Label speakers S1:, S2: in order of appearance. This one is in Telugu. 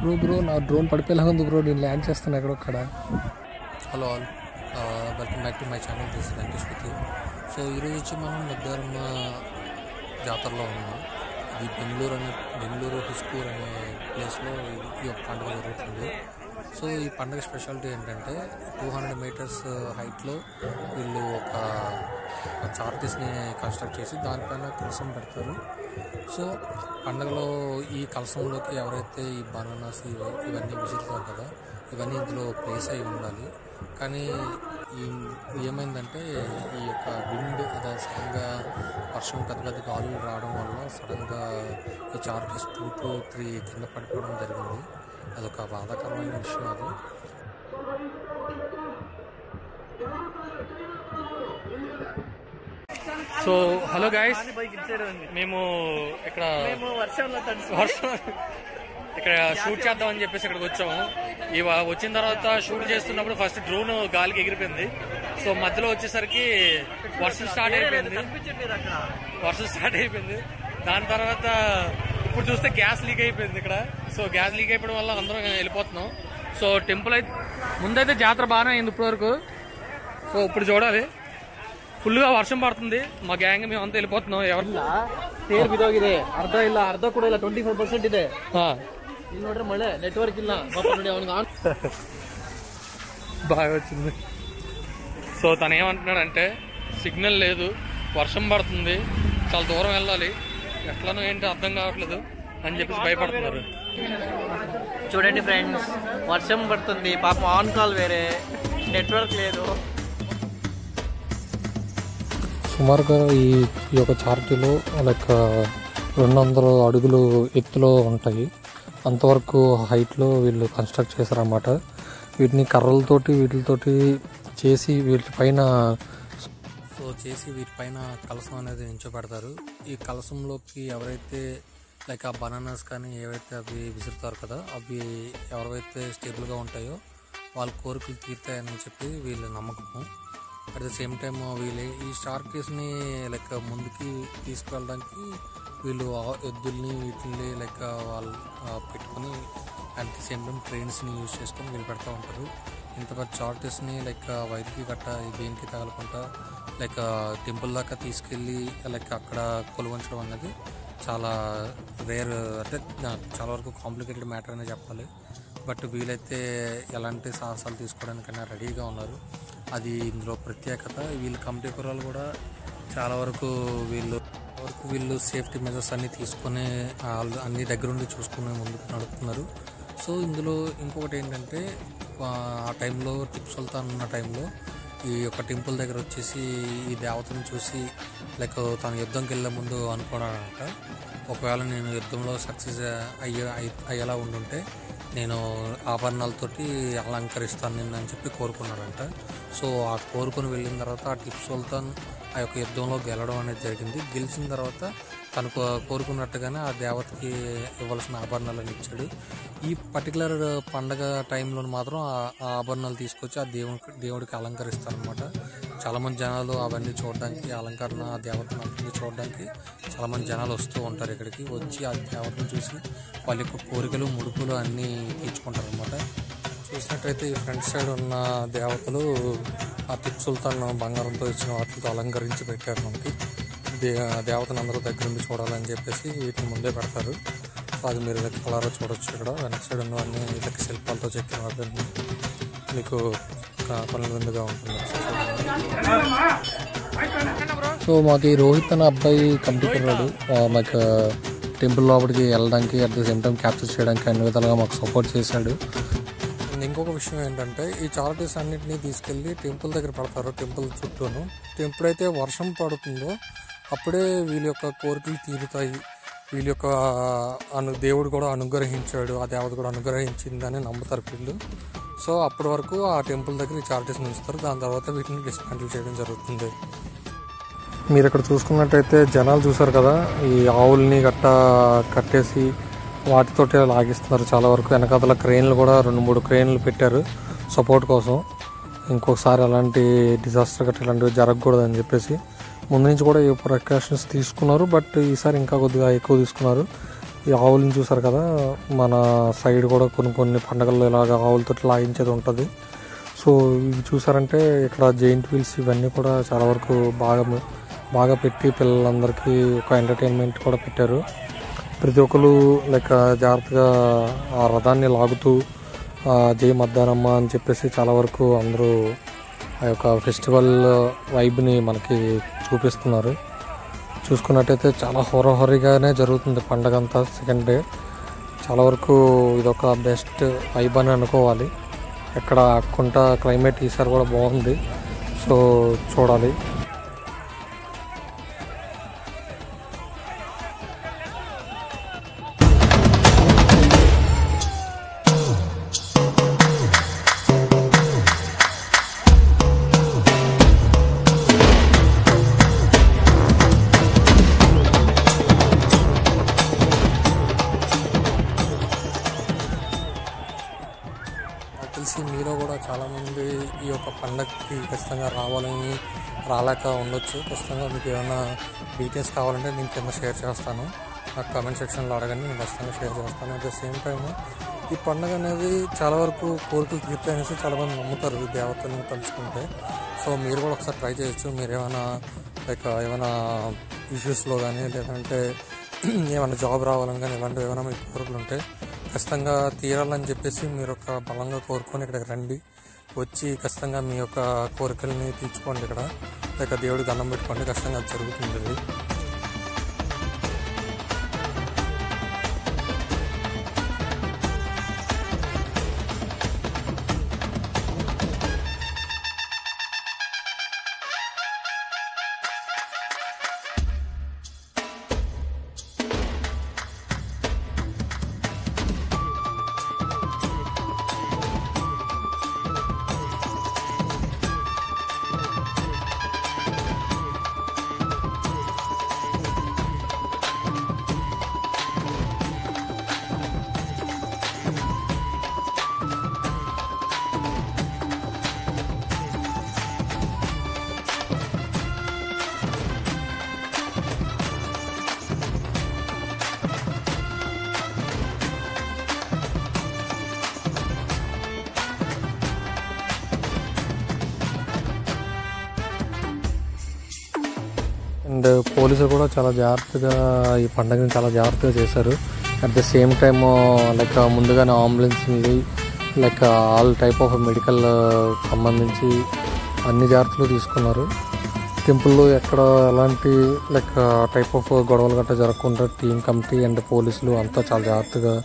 S1: బ్రో నా డ్రోన్ పడిపోయేలా ఉంది బ్రో. నేను ల్యాండ్ చేస్తాను ఎక్కడొక్కడ.
S2: Hello all, welcome back to my channel. This Venkatesh with you. So ఈరోజు వచ్చి మనం మధ్యాహ్నం జాతరలో ఉన్నాం. ఇది బెంగళూరు హిస్కూర్ అనే ప్లేస్లో ఈ యొక్క పండుగ జరుగుతుంది. సో ఈ పండుగ స్పెషాలిటీ ఏంటంటే 200 మీటర్స్ హైట్లో వీళ్ళు ఒక చార్టీస్ని కన్స్ట్రక్ట్ చేసి దానిపైన కలసం పెడతారు. సో పండుగలో ఈ కలసంలోకి ఎవరైతే ఈ బనానాస్ ఇవన్నీ విసురుతారు కదా, ఇవన్నీ ఇందులో ప్లేస్ అయి ఉండాలి. కానీ ఏమైందంటే ఈ యొక్క విండ్ సడన్గా వర్షం పెద్ద గాలులు రావడం వల్ల సడన్గా ఈ చార్టీస్ 2 to 3 కింద పడిపోవడం జరిగింది. అదొక బాధాకరమైన విషయం. అది
S1: సో హలో గైస్, మేము ఇక్కడ ఇక్కడ షూట్ చేద్దామని చెప్పేసి ఇక్కడికి వచ్చాము. వచ్చిన తర్వాత షూట్ చేస్తున్నప్పుడు ఫస్ట్ డ్రోన్ గాలికి ఎగిరిపోయింది. సో మధ్యలో వచ్చేసరికి వర్షం స్టార్ట్ అయిపోయింది. దాని తర్వాత ఇప్పుడు చూస్తే గ్యాస్ లీక్ అయిపోయింది ఇక్కడ. సో గ్యాస్ లీక్ అయిపోవడం వల్ల అందరం వెళ్ళిపోతున్నాం. సో టెంపుల్ అయితే ముందైతే జాతర బాగానే అయింది ఇప్పటి వరకు. సో ఇప్పుడు చూడాలి, ಫುಲ್గా వర్షం పడుతుంది. మా ಗ್ಯಾಂಗ್ ಮೇವಂತ వెళ్ళిపోతున్నాం. ఎవరు
S3: ತೇರ್ ಬಿದೋಗಿದೆ, ಅರ್ಧ ಕೂಡ ಇಲ್ಲ, 25% ಇದೆ. ಇಲ್ಲಿ ನೋಡ್ರೆ ಮಳೆ, ನೆಟ್ವರ್ಕ್ ಇಲ್ಲ. ನೋಡಿ ಅವನಿಗೆ
S1: బాగా వచ్చింది. సో తను ఏమంటున్నాడంటే సిగ్నల్ లేదు, వర్షం పడుతుంది, చాలా దూరం వెళ్ళాలి, ఎట్లనో ఏంటి అర్థం కావట్లేదు అని చెప్పేసి భయపడుతున్నారు.
S3: చూడండి ఫ్రెండ్స్, వర్షం పడుతుంది, పాపం ఆన్ కాల్ వేరే, నెట్వర్క్ లేదు.
S2: సుమారుగా ఈ యొక్క చార్టీలో లైక్ 200 అడుగులు ఎత్తులో ఉంటాయి. అంతవరకు హైట్లో వీళ్ళు కన్స్ట్రక్ట్ చేశారన్నమాట. వీటిని కర్రలతోటి వీటితోటి చేసి వీటిపైన కలసం అనేది నించోబెడతారు. ఈ కలసంలోకి ఎవరైతే లైక్ ఆ బనానాస్ కానీ ఏవైతే అవి విసురుతారు కదా, అవి ఎవరైతే స్టేబుల్గా ఉంటాయో వాళ్ళ కోరికలు తీరుతాయని చెప్పి వీళ్ళ నమ్మకము. అట్ ద సేమ్ టైమ్ వీళ్ళు ఈ చార్టీస్ని లైక్ ముందుకి తీసుకువెళ్ళడానికి వీళ్ళు ఎద్దుల్ని వీటిని లైక్ వాళ్ళు పెట్టుకుని అట్ ది సేమ్ టైం ట్రైన్స్ని యూజ్ చేసుకొని వీళ్ళు పెడతా ఉంటారు. ఇంత పెద్ద చార్టీస్ని లైక్ వైర్కి గట్ట దేనికి తగలకుండా లైక్ టెంపుల్ దాకా తీసుకెళ్ళి లైక్ అక్కడ కొలువంచడం అనేది చాలా రేర్, అంటే చాలా వరకు కాంప్లికేటెడ్ మ్యాటర్ అనే చెప్పాలి. బట్ వీళ్ళైతే ఎలాంటి సాహసాలు తీసుకోవడానికైనా రెడీగా ఉన్నారు. అది ఇందులో ప్రత్యేకత. వీళ్ళు కమిటీ కుర్రాలు కూడా చాలా వరకు వీళ్ళు సేఫ్టీ మెజర్స్ అన్నీ తీసుకొని అన్ని దగ్గరుండి చూసుకుని ముందుకు నడుపుతున్నారు. సో ఇందులో ఇంకొకటి ఏంటంటే ఆ టైంలో టిప్పు సుల్తాన్ ఉన్న టైంలో ఈ యొక్క టెంపుల్ దగ్గర వచ్చేసి ఈ దేవతను చూసి లైక్ తను యుద్ధంకి వెళ్ళే ముందు అనుకోవడానంట, ఒకవేళ నేను యుద్ధంలో సక్సెస్ అయ్యేలా ఉండుంటే నేను ఆభరణాలతోటి అలంకరిస్తాను నిన్ను అని చెప్పి కోరుకున్నాడంట. సో ఆ కోరుకుని వెళ్ళిన తర్వాత ఆ టిప్పు సుల్తాన్ ఆ యొక్క యుద్ధంలో గెలవడం అనేది జరిగింది. గెలిచిన తర్వాత తనకు కోరుకున్నట్టుగానే ఆ దేవతకి ఇవ్వాల్సిన ఆభరణాలను ఇచ్చాడు. ఈ పర్టికులర్ పండగ టైంలో మాత్రం ఆ ఆభరణాలు తీసుకొచ్చి ఆ దేవుడికి అలంకరిస్తారనమాట. చాలామంది జనాలు అవన్నీ చూడడానికి, అలంకరణ ఆ దేవతను అన్నీ చూడడానికి చాలామంది జనాలు వస్తూ ఉంటారు. ఇక్కడికి వచ్చి ఆ దేవతను చూసి వాళ్ళ యొక్క కోరికలు ముడుపులు అన్నీ తీర్చుకుంటారు అనమాట. చూసినట్టయితే ఈ ఫ్రంట్ సైడ్ ఉన్న దేవతలు ఆ టిప్పు సుల్తాన్ బంగారంతో ఇచ్చిన వాటితో అలంకరించి పెట్టారు. మనకి దేవతను అందరూ దగ్గరుండి చూడాలని చెప్పేసి వీటిని ముందే పెడతారు. సో అది మీరు కలరా చూడొచ్చు. ఇక్కడ వెనక సైడ్ ఉన్నవన్నీ వీళ్ళకి శిల్పాలతో చెక్కిన వాటిని మీకు కనువిందుగా ఉంటుంది.
S1: సో మాకు ఈ రోహిత్ అనే అబ్బాయి కమిటీ కుర్రాడు మాకు టెంపుల్ లోపలికి వెళ్ళడానికి at the same time capture చేయడానికి అన్ని విధాలుగా మాకు సపోర్ట్ చేశాడు.
S2: ఇంకొక విషయం ఏంటంటే ఈ చారిటీస్ అన్నింటినీ తీసుకెళ్ళి టెంపుల్ దగ్గర పెడతారు. టెంపుల్ చుట్టూను ఎప్పుడైతే వర్షం పడుతుందో అప్పుడే వీళ్ళ యొక్క కోరికలు తీరుతాయి. వీళ్ళ యొక్క దేవుడు కూడా అనుగ్రహించాడు, ఆ దేవత కూడా అనుగ్రహించిందని నమ్ముతారు వీళ్ళు. సో అప్పటి వరకు ఆ టెంపుల్ దగ్గర ఈ చారిటీస్ ఉంచుతారు. దాని తర్వాత వీటిని డిస్మాంటిల్ చేయడం జరుగుతుంది.
S1: మీరు ఇక్కడ చూసుకున్నట్టయితే జనాలు చూసారు కదా, ఈ ఆవుల్ని కట్టేసి వాటితోటే లాగిస్తున్నారు. చాలా వరకు వెనకాతల క్రెయిన్లు కూడా 2-3 క్రెయిన్లు పెట్టారు సపోర్ట్ కోసం. ఇంకొకసారి అలాంటి డిజాస్టర్ గట్రా ఇలాంటివి జరగకూడదని చెప్పేసి ముందు నుంచి కూడా ఈ ప్రికాషన్స్ తీసుకున్నారు. బట్ ఈసారి ఇంకా కొద్దిగా ఎక్కువ తీసుకున్నారు. ఈ ఆవులను చూసారు కదా, మన సైడ్ కూడా కొన్ని పండగల్లో ఇలాగ ఆవులతో లాగించేది ఉంటుంది. సో ఇవి చూసారంటే ఇక్కడ జెయింట్ వీల్స్ ఇవన్నీ కూడా చాలా వరకు బాగా పెట్టి పిల్లలందరికీ ఒక ఎంటర్టైన్మెంట్ కూడా పెట్టారు. ప్రతి ఒక్కరు లైక్ జాగ్రత్తగా ఆ రథాన్ని లాగుతూ జై మద్దారమ్మ అని చెప్పేసి చాలా వరకు అందరూ ఆ యొక్క ఫెస్టివల్ వైబ్ని మనకి చూపిస్తున్నారు. చూసుకున్నట్టయితే చాలా హోరీగానే జరుగుతుంది పండగ అంతా. సెకండ్ డే చాలా వరకు ఇదొక బెస్ట్ వైబ్ అని అనుకోవాలి. ఎక్కడ కుంట క్లైమేట్ ఈసారి కూడా బాగుంది. సో చూడాలి.
S2: తెలిసి మీలో కూడా చాలామంది ఈ యొక్క పండగకి ఖచ్చితంగా రావాలని రాలేక ఉండొచ్చు. ఖచ్చితంగా మీకు ఏమైనా డీటెయిల్స్ కావాలంటే నేను కింద షేర్ చేస్తాను. నాకు కామెంట్ సెక్షన్లో అడగండి, నేను ఖచ్చితంగా షేర్ చేస్తాను. అట్ ద సేమ్ టైమ్ ఈ పండుగ అనేది చాలా వరకు కోరికలు తీరుతాయి అనేసి చాలామంది నమ్ముతారు ఈ దేవతను తలుచుకుంటే. సో మీరు కూడా ఒకసారి ట్రై చేయొచ్చు. మీరు ఏమైనా ఇష్యూస్లో కానీ లేదంటే ఏమైనా జాబ్ రావాలని కానీ ఇలాంటివి ఏమైనా మీకు కోరికలు ఉంటే ఖచ్చితంగా తీరాలని చెప్పేసి మీరు ఒక బలంగా కోరుకొని ఇక్కడికి రండి. వచ్చి ఖచ్చితంగా మీ యొక్క కోరికల్ని తీర్చుకోండి. ఇక్కడ దేవుడికి దండం పెట్టుకోండి, ఖచ్చితంగా అది జరుగుతుంది.
S1: అండ్ పోలీసులు కూడా చాలా జాగ్రత్తగా ఈ పండుగని చాలా జాగ్రత్తగా చేశారు. At the same time like ముందుగానే అంబులెన్స్ని like all type of medical సంబంధించి అన్ని జాగ్రత్తలు తీసుకున్నారు. టెంపుల్లో ఎక్కడ ఎలాంటి లైక్ టైప్ ఆఫ్ గొడవలు గట్రా జరగకుండా టీం కమిటీ అండ్ పోలీసులు అంతా చాలా జాగ్రత్తగా